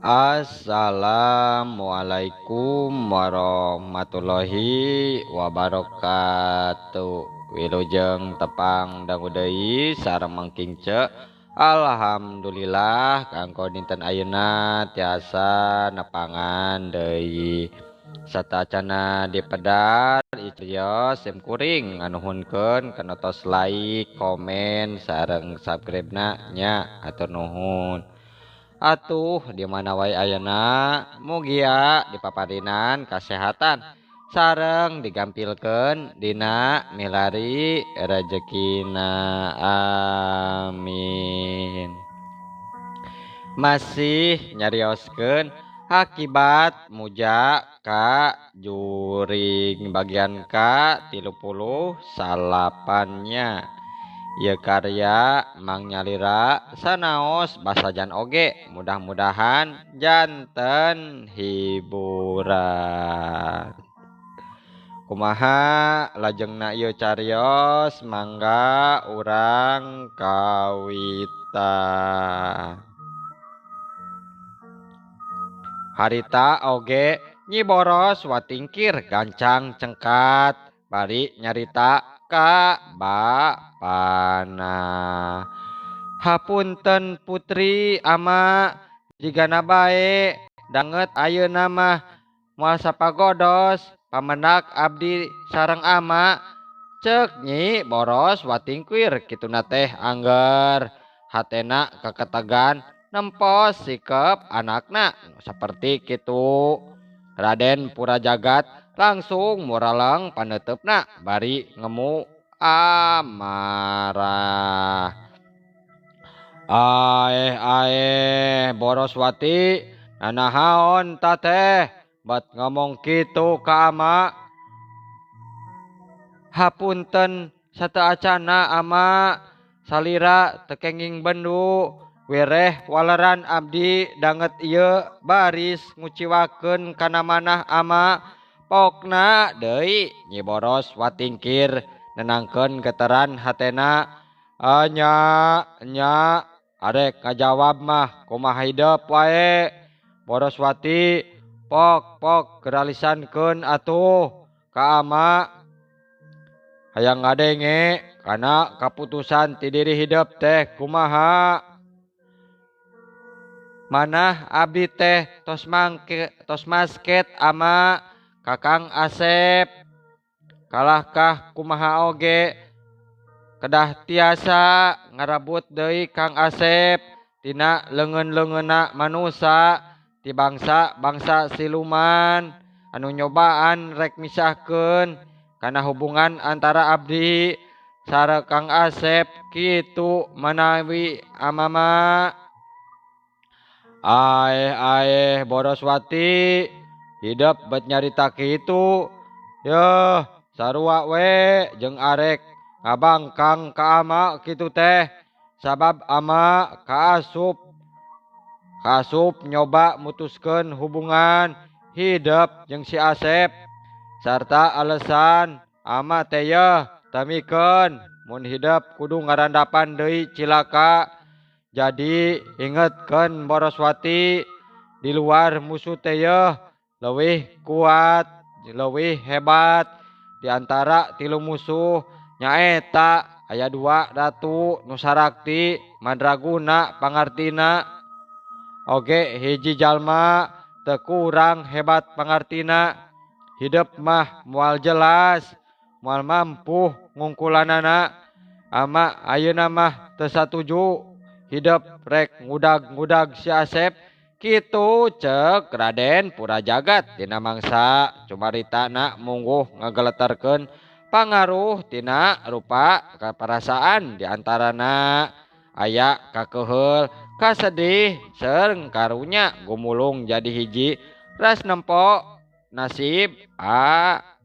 Assalamualaikum warahmatullahi wabarakatuh. Wilujeng tepang dangu deui sareng mangkingce. Alhamdulillah kanggo dinten ayeuna tiasa nepangan deui. Satacana dipedar ieu sim kuring nganuhunkeun kana tos like, komen sareng subscribe-na nya atur nuhun. Atuh di mana wae ayeuna mugia dipaparinan kasehatan sareng digampilkeun dina milari rezekina amin. Masih nyarioskeun akibat muja ka juring bagian ka 38-nya. Ieu karya Mang Nyalira sanaos basajan oge mudah-mudahan janten hiburan. Kumaha lajengna ieu cariyos mangga urang kawita. Harita oge Nyi Boros watingkir gancang cengkat bari nyarita ka bapana. Hapunten putri ama jigana bae danget ayeuna mah moal sapagodos pamendak abdi sareng ama. Ceuk Nyi Boros watingkir kituna teh angger hatena kaketegan nempos sikep anakna saperti kitu. Raden Purajagat langsung muraleng paneutepna bari ngemu amarah. Aeh Boroswati nanahaon ta teh bat ngomong kitu ka ama. Hapunten sateacana ama salira tekenging bendu wireh waleran abdi danget ieu baris nguciwakeun kana manah ama. Pokna deui Nyi Boros watingkir nenangkeun geteran hatena. Nya arek kajawab mah kumaha hideup wae. Boroswati pok geralisankeun atuh ka ama. Hayang ngadenge kana kaputusan ti diri hideup teh kumaha. Manah abdi teh tos masket ama Kakang Asep. Kalahkah kumaha oge kedah tiasa ngarabut deui Kang Asep tina leungeun-leungeunna manusa ti bangsa-bangsa siluman anu nyobaan rek misahkeun kana hubungan antara abdi sareng Kang Asep kitu manawi amama. Aeh Boroswati hidup bet nyarita kitu. Yeuh sarua we jeung arek ngabangkang ka ama kitu teh sabab ama kaasup nyoba mutuskeun hubungan hidup jeung si Asep sarta alesan ama teh yeuh tamikeun mun hidup kudu ngarandapan deui cilaka. Jadi ingetkeun Boroswati di luar musuh teh yeuh leuwih kuat leuwih hebat di antara tilu musuh nyaeta aya 2 ratu Nusarakti Madraguna pangartina oge hiji jalma teu kurang hebat pangartina. Hidup mah moal jelas moal mampu ngungkulanana. Ama ayeuna mah teu satuju hidup rek ngudag-ngudag si Asep kitu ceuk Raden Purajagat tina mangsa cumaritana mungguh ngageleterkeun pangaruh tina rupa kaparasaan diantarana aya kakeuheul kasedih sareng karunya gumulung jadi hiji ras nempo nasib anakna.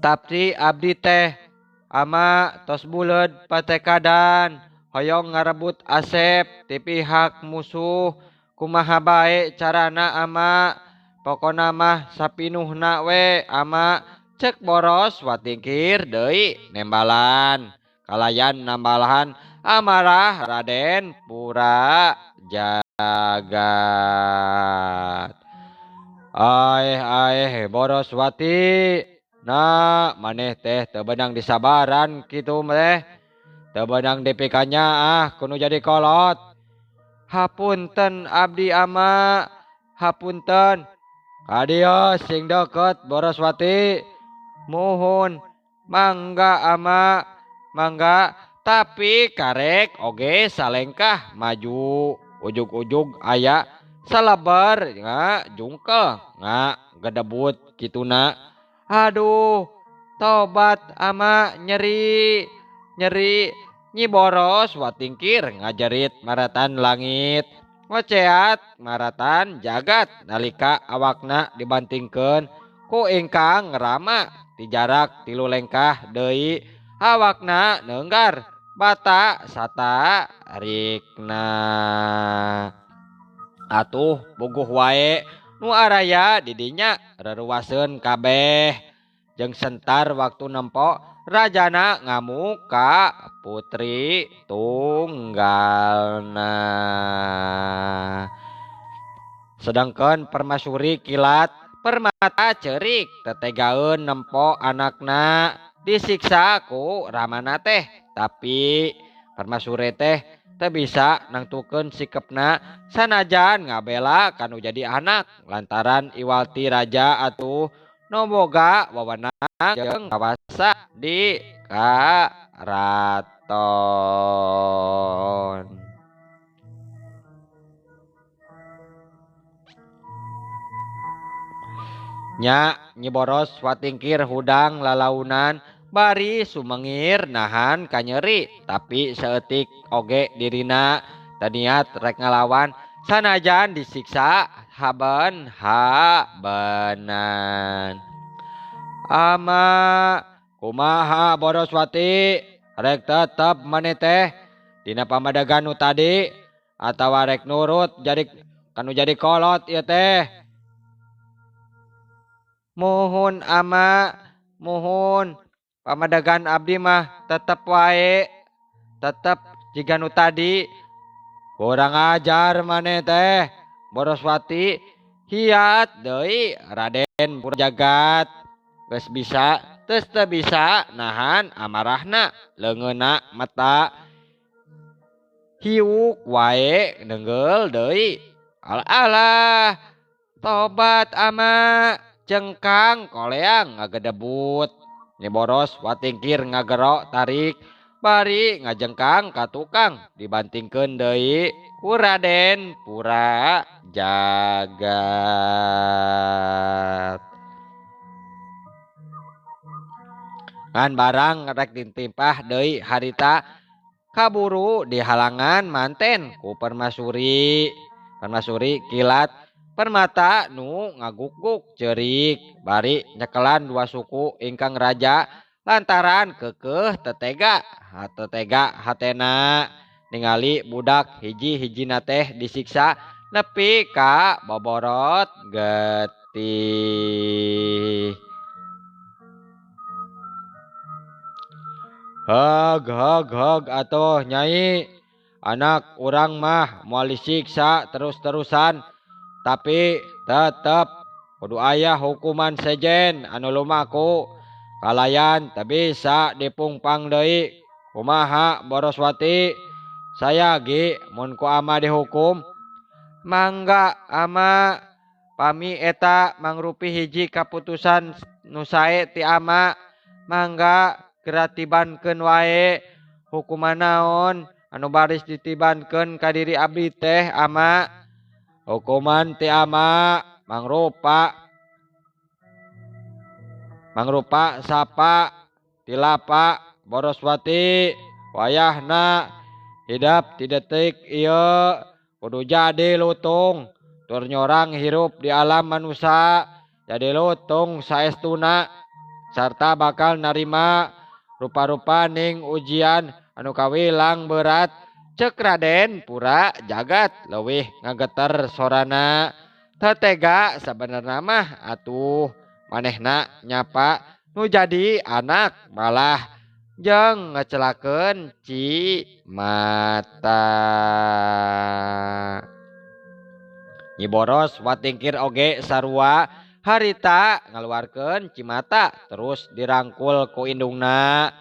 Tapi abdi teh ama tos buleud patekadan hoyong ngarebut Asep ti pihak musuh. Kumaha bae carana ama pokona mah sapinuhna we ama. Cek Boros watingkir deui nembalan kalayan nambalahan amarah Raden Pura Jagat. Boroswati, nah maneh teh teu beunang disabaran kitu teh, teu beunang dipikanya kudu jadi kolot. Hapunten abdi ama, hapunten. Kadieu sing deket Boroswati, muhun, mangga ama, mangga. Tapi karek oge salengkah maju, ujug-ujug aya salabar jungkel gedebut kituna. Aduh, tobat ama nyeri, nyeri. Nyi Boros watingkir ngajerit maratan langit. Ngoceat maratan jagat nalika awakna dibantingkeun ku ingkang rama ti jarak 3 lengkah deui awakna neunggar bata sata rikna. Atuh buguh wae nu araya didinya reruwaseun kabeh jeung sentar waktu nempo rajana ngamuk ka putri tunggalna. Sedangkan permasuri kilat permata cerik tetegaeun nempo anakna disiksa ku ramana teh, tapi permasuri teh teu bisa nangtukeun sikepna sanajan ngabela kanu jadi anak lantaran iwalti raja atuh nu boga wewenang jeung kawasa di karaton. Nya Nyi Boros watingkir hudang lalaunan bari sumengir nahan kanyeri, tapi seetik oge dirina taniat rek ngalawan sanajan disiksa habenan. Ama kumaha Boroswati, rek tetep maneh teh dina pamadegan nu tadi atawa rek nurut jadi kanu jadi kolot ieu teh? Muhun ama, muhun. Pamadegan abdi mah tetep wae, tetep jiga nu tadi. Kurang ajar maneh teh Boroswati, hiat deui Raden Pura Jagat. Geus bisa geus teu bisa nahan amarahna, leungeunna mata hiuk wae nenggel deui. Alah, tobat ama, cengkang koleang ngagedebut. Nyi Boros watingkir ngagero tarik bari ngajengkang ka tukang dibantingkeun deui ku Raden Pura Jagat. Ngan barang rek ditimpah deui harita kaburu di halangan manten ku permasuri. Permasuri kilat permata nu ngaguk-guk cerik bari nyekelan 2 suku ingkang raja lantaran keukeuh tetega hatena ningali budak hiji-hijina teh disiksa nepi ka boborot getih. Heg atuh Nyai, anak urang mah moal disiksa terus-terusan, tapi tetep kudu aya hukuman sejen anu lumaku kalayan teu bisa dipungpang deui. Kumaha Boroswati, saya ge mun ku ama dihukum? Mangga ama, pami eta mangrupi hiji kaputusan nu sae ti ama. Mangga geratibankeun wae hukuman naon anu baris ditibankeun ka diri abdi teh ama. Hukuman ti ama mangrupa sapa tilapa Boroswati, wayahna hidap ti detik ieu kudu jadi lutung tur nyorang hirup di alam manusia jadi lutung saestuna sarta bakal narima rupa-rupaning ujian anu kawilang berat. Cek Raden Pura Jagat leuwih ngageter sorana. Tetega sabenerna mah atuh manehna nyapa nu jadi anak malah jeung ngecelakeun Cimata. Nyi Boros watingkir oge sarua harita ngaluarkeun Cimata terus dirangkul ku indungna.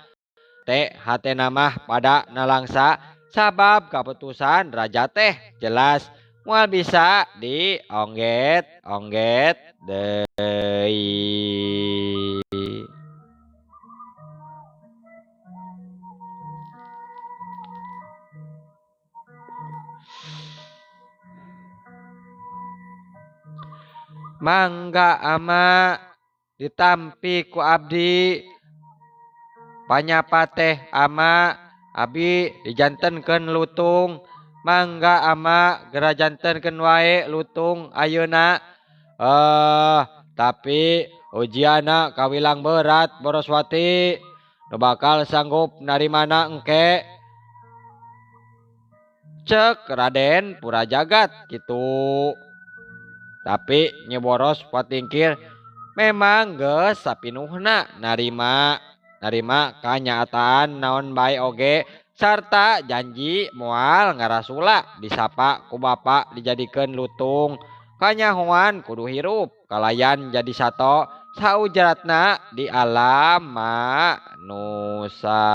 Teh hatena mah pada nalangsa sabab kaputusan raja teh jelas moal bisa diongget-ongget deui. Mangga ama ditampi ku abdi panyapa teh ama abi dijantenkeun lutung. Mangga ama geura jantenkeun wae lutung ayeuna. Tapi ujiana kawilang berat Boroswati, nu bakal sanggup narimana engke. Cek Raden Purajagat gitu. Tapi Nyi Boros watingkir memang geus sapinuhna narima kanyataan naon bae oge sarta janji moal ngarasula disapa ku bapa dijadikeun lutung. Kanyahoan kudu hirup kalayan jadi sato saujaratna di alam manusa.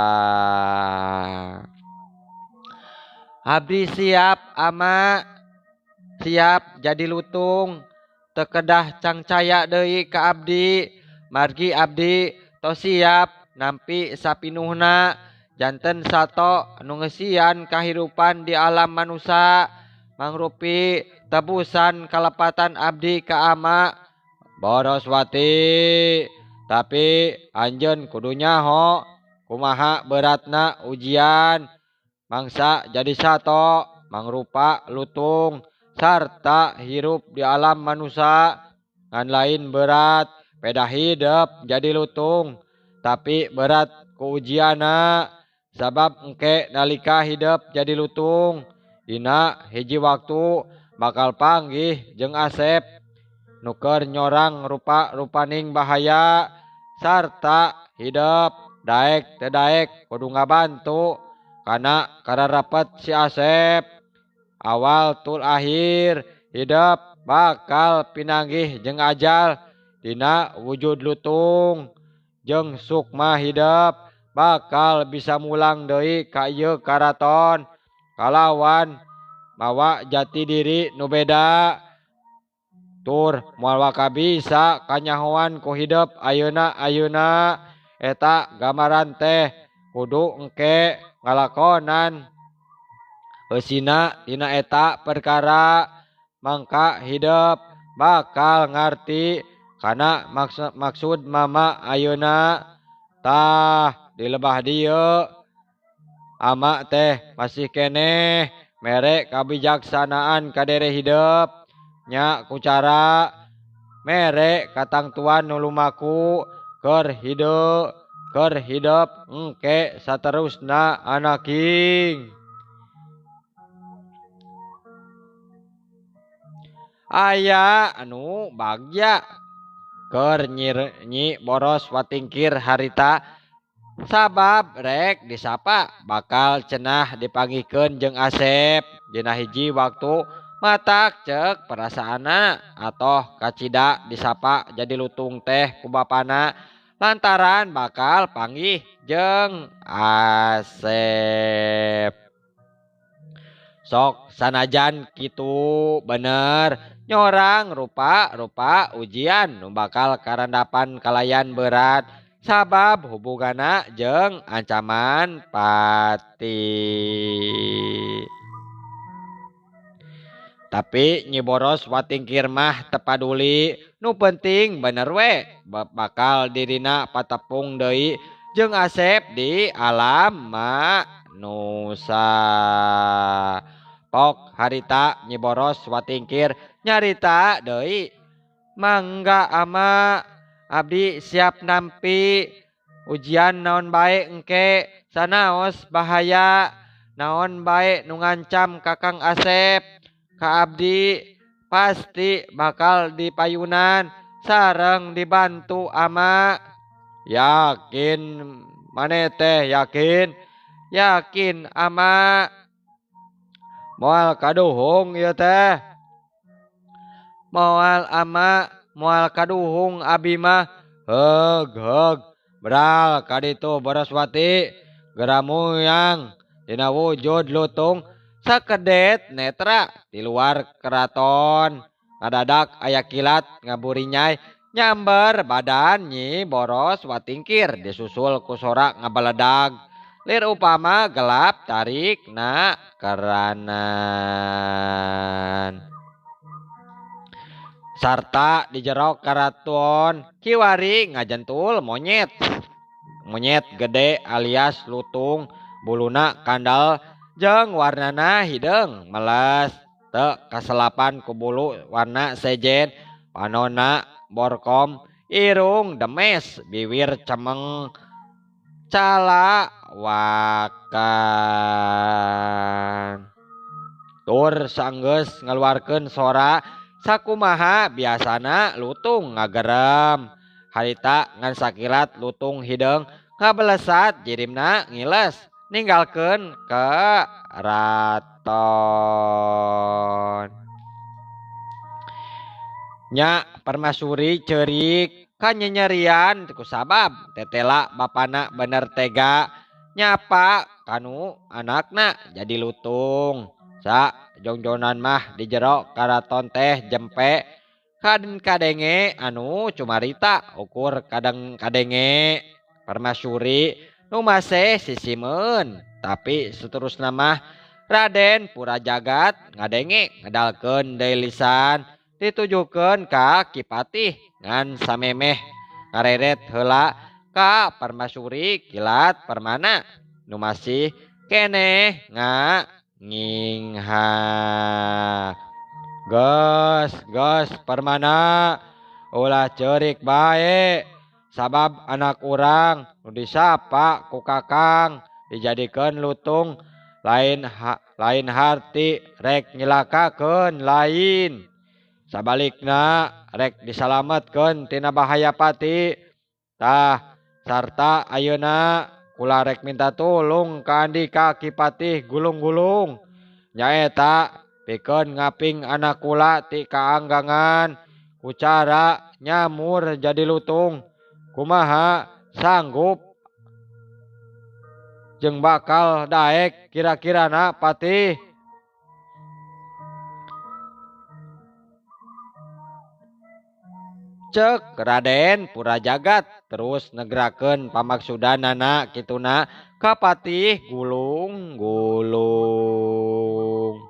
Abdi siap ama, siap jadi lutung. Teu kedah cangcaya deui ka abdi. Margi abdi tos siap nampi sapinuhna janten sato anu ngeusian kahirupan di alam manusia. Mangrupi tebusan kalepatan abdi ka ama Boroswati. Tapi anjeun kudu nyaho kumaha beratna ujian. Mangsa jadi sato mangrupa lutung sarta hirup di alam manusia ngan lain berat peda hidup jadi lutung tapi berat ku ujiana sabab engke nalika hidup jadi lutung dina hiji waktu bakal panggih jeung Asep nuker nyorang rupa-rupaning bahaya sarta hidup daek teu daek kudu ngabantu kana kararapat si Asep. Awal tul akhir hidup bakal pinanggih jeung ajal dina wujud lutung jeung sukma hidup bakal bisa mulang deui ka ieu karaton kalawan mawa jati diri nu beda. Tur moal waka bisa kanyahoan ku hidup ayeuna eta gambaran teh kudu engke ngalakonan eusina dina eta perkara mangka hidup bakal ngarti kana maksud mama ayeuna. Tah di lebah dieu ama teh masih keneh mere kabijaksanaan kadere hidup nya ku cara mere katangtuan nu lumaku keur hidup engke saterusna anaking. Aya anu bagja keur Nyi Boros watingkir harita sabab rek disapa bakal cenah dipanggihkeun jeung Asep dina hiji waktu matak cek perasaana atoh kacida disapa jadi lutung teh ku bapana lantaran bakal panggih jeung Asep. Sok sanajan kitu bener nyorang rupa-rupa ujian nu bakal karandapan kalayan berat sabab hubungana jeung ancaman pati. Tapi Nyi Boros watingkir mah tepaduli nu penting bener we bakal dirina patepung deui jeung Asep di alam manusa. Pok harita Nyi Boros watingkir nyarita deui. Mangga ama abdi siap nampi ujian naon bae engke sanaos bahaya naon bae nu ngancam Kakang Asep ka abdi pasti bakal dipayunan sareng dibantu ama. Yakin Mane teh yakin? Yakin ama moal kaduhung ieu teh. Moal ama moal kaduhung abi mah heug beral kaditu Boroswati geramuyang dina wujud lutung sakedet netra di luar keraton ngadadak aya kilat ngaburinyai nyamber badan Nyi Boros Watingkir disusul ku sorak ngabaledag lir upama gelap tarik na keranan sarta di jero keraton kiwari ngajentul monyet gede alias lutung buluna kandal jeung warnana hideung meles teu kaselapan ku bulu warna sejen panonna borkom irung demes bibir cemeng calawakan tur sanggeus ngaluarkeun sora sakumaha biasana lutung ngagerem harita ngan sakilat lutung hideung ngabelesat jirimna ngiles ninggalkeun keraton nya permasuri ceurik kanyenyerian ku sabab tetela bapana bener tega nyapa kanu anakna jadi lutung sa jongjonan mah di jero karaton teh jempe kaden kadenge anu cumarita ukur kadang kadenge permasuri nu masih sisimeun tapi seterusna mah Raden Purajagat ngadenge ngedalkeun deui lisan ditujukeun ka Kipatih ngan samemeh ngareret heula ka permasuri kilat permana nu masih keneh ngingha Gos permana ulah ceurik bae sabab anak urang nu disapa ku kakang dijadikeun lutung lain harti rek nyilakakeun lain sabalikna rek disalametkeun tina bahaya pati tah sarta ayeuna kula rek minta tulung ka Andika Kipatih gulung-gulung nyaeta pikeun ngaping anak kula ti kaanggangan ku cara nyamur jadi lutung kumaha sanggup jeung bakal daek kira-kirana Patih cek Raden Purajagat terus negrakeun pamaksudanana kituna ka Patih gulung-gulung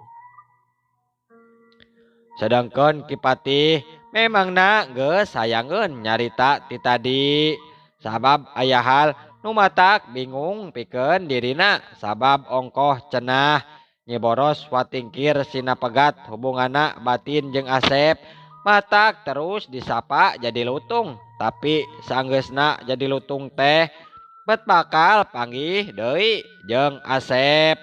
sedangkan Kipatih memangna geus sayangeun nyarita ti tadi sabab aya hal nu matak bingung pikeun dirina sabab ongkoh cenah Nyi Boros Watingkir sinapegat hubunganna batin jeung Asep matak terus disapa jadi lutung tapi sanggeusna jadi lutung teh bet bakal panggih deui jeung Asep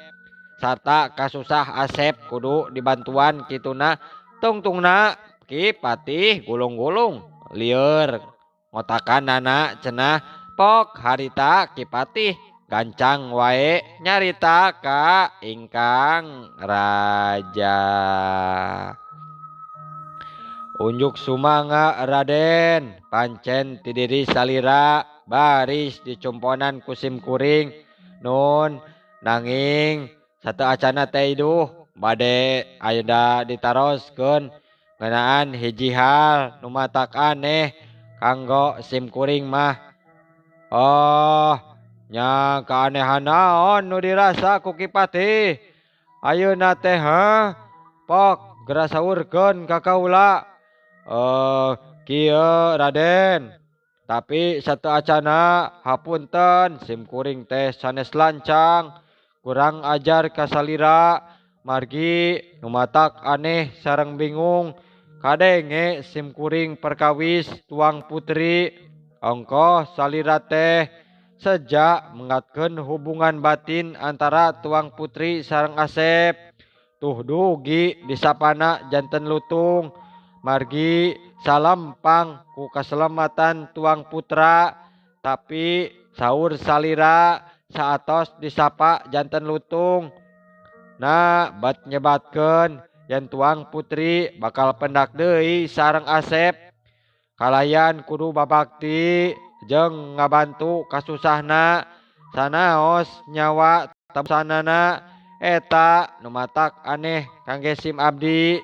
sarta kasusah Asep kudu dibantuan kituna tungtungna Kipatih gulung-gulung lieur ngotakanana cenah pok harita Kipatih gancang wae nyarita ka ingkang raja unjuk sumanga Raden pancen ti diri salira baris dicumponan kusim kuring nun nanging sateu acana teh iduh bade aya ditaroskeun ngeunaan hiji hal nu matak aneh kanggo sim kuring mah nya kaanehan naon nu dirasa ku Kipatih ayeuna teh pok geura saurkeun ka kaula kieu Raden tapi sateu acana hapunten sim kuring teh sanes lancang kurang ajar ka salira margi nu matak aneh sareng bingung kadenge sim kuring perkawis tuang putri ongkoh salira teh sejak mengatkeun hubungan batin antara tuang putri sareng Asep tuh dugi disapana janten lutung margi salampang ku kaselamatan tuang putra tapi saur salira saatos disapa janten lutung. Nah bat nyebatkeun yen tuang putri bakal pendak deui sareng Asep. Kalayan kudu babakti jeung ngabantu kasusahna sanaos nyawa temsanana eta nu matak aneh kangge Sim Abdi.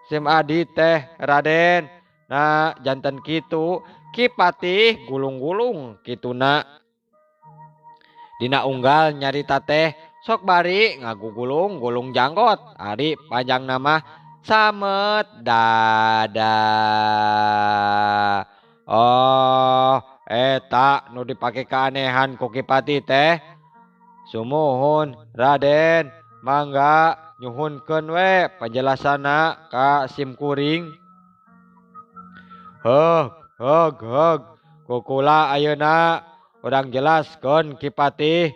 Sim Adi teh Raden. Nah janten kitu Ki Patih gulung-gulung kituna. Dina unggal nyarita teh sok bari ngagugulung gulung janggot ari panjang nama Samet Dada. Oh eta nu dipake keanehan ku Ki Patih teh. Sumuhun Raden, mangga nyuhunkeun we penjelasana ka Sim Kuring. Heuh, heug, kukula ayeuna urang jelaskeun Ki Patih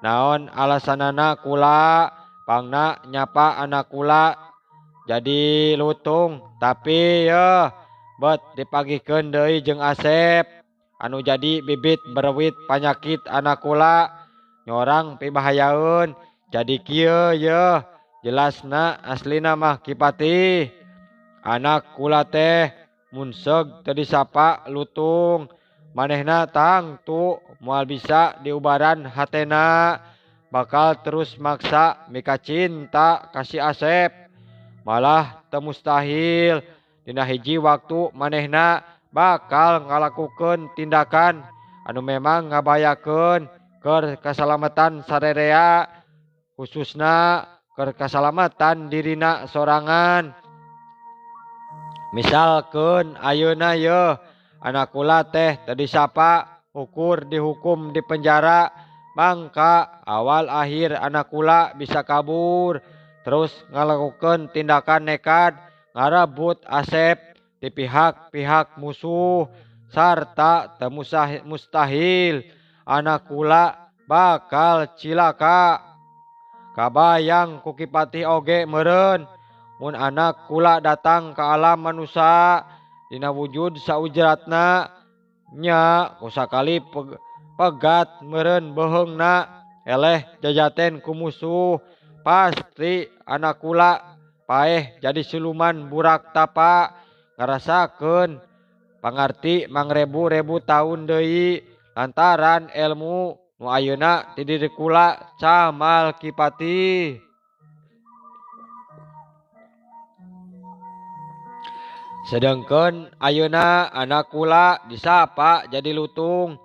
naon alasanana kula pangna nyapa anak kula jadi lutung, tapi yeuh bet dipagihkeun deui jeung Asep anu jadi bibit berewit panyakit anak kula nyorang pibahayaeun. Jadi kieu yeuh jelasna aslina mah Ki Patih. Anak kula teh mun seug teu disapa lutung manehna tangtu moal bisa diubaran hatena bakal terus maksa mika cinta kasih Asep. Malah teu mustahil dina hiji waktu manehna bakal ngalakukeun tindakan anu memang ngabayakeun keur kasalamatan sarerea khususna keur kasalamatan dirina sorangan. Misalkeun ayeuna yeuh anak kula teh teu disapa ukur dihukum di penjara mangka awal akhir anak kula bisa kabur terus ngalakukeun tindakan nekat ngarebut Asep di pihak-pihak musuh sarta teu mustahil anak kula bakal cilaka. Kabayang ku Ki Patih oge meureun mun anak kula datang ke alam manusia dina wujud saujratna nya kusakali pegat meureun beheungna eleh jajaten ku musuh pasti anak kula paeh jadi siluman burak tapa ngarasakeun pangarti mangrebu-rebu taun deui lantaran ilmu nu ayeuna ti diri kula camal Ki Patih. Sedengkeun ayeuna anak kula disapa jadi lutung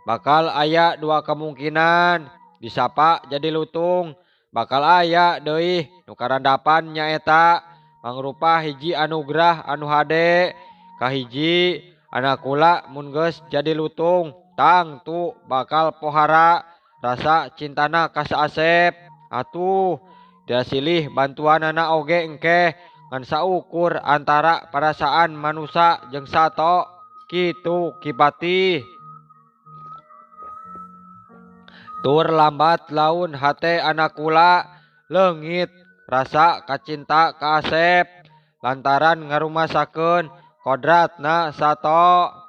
bakal aya dua kemungkinan. Disapa jadi lutung bakal aya deui nu karandapan nyaeta mangrupa hiji anugerah anu hade. Kahiji anak kula mun geus jadi lutung tangtu bakal pohara rasa cintana ka Asep. Atuh dia silih bantuanana oge engke ngan saukur antara perasaan manusia jeung sato kitu Ki Patih. Tur lambat laun hate anak kula leungit rasa kacinta ka Asep lantaran ngarumasakeun kodratna sato.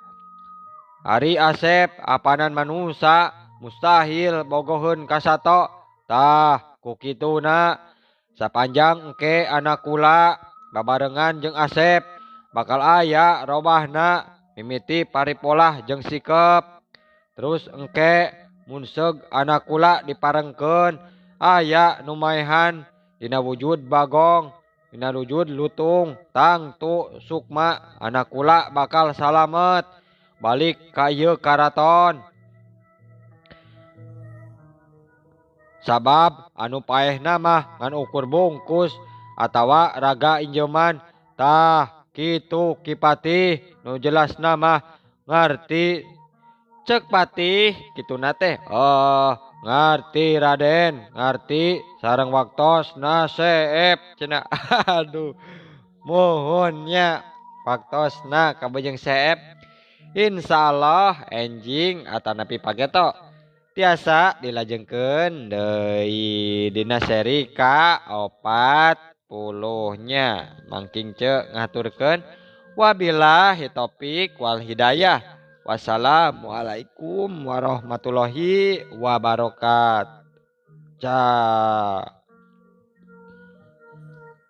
Ari Asep apanan manusia mustahil bogoheun ka sato. Tah ku kituna sapanjang engke anak kula babarengan jeung Asep bakal aya robahna mimiti paripolah jeung sikep. Terus engke mun seug anak kula diparengkeun aya nu maehan dina wujud bagong dina wujud lutung tangtu sukma anak kula bakal salamet balik ka ieu karaton. Sabab anu paehna mah ngan ukur bungkus atawa raga injeman. Tah kitu Ki Patih nu jelasna mah ngarti ceuk Patih kituna teh. Oh ngarti Raden, ngarti sareng waktosna seep cenah. Aduh mohon nya waktosna kabejeng seep. Insyaallah enjing atanapi pageto tiasa dilajengkeun deui dina seri ka-40-nya. Mangking ceuk ngaturkeun wabillahi taufik wal hidayah. Wassalamualaikum warahmatullahi wabarakatuh.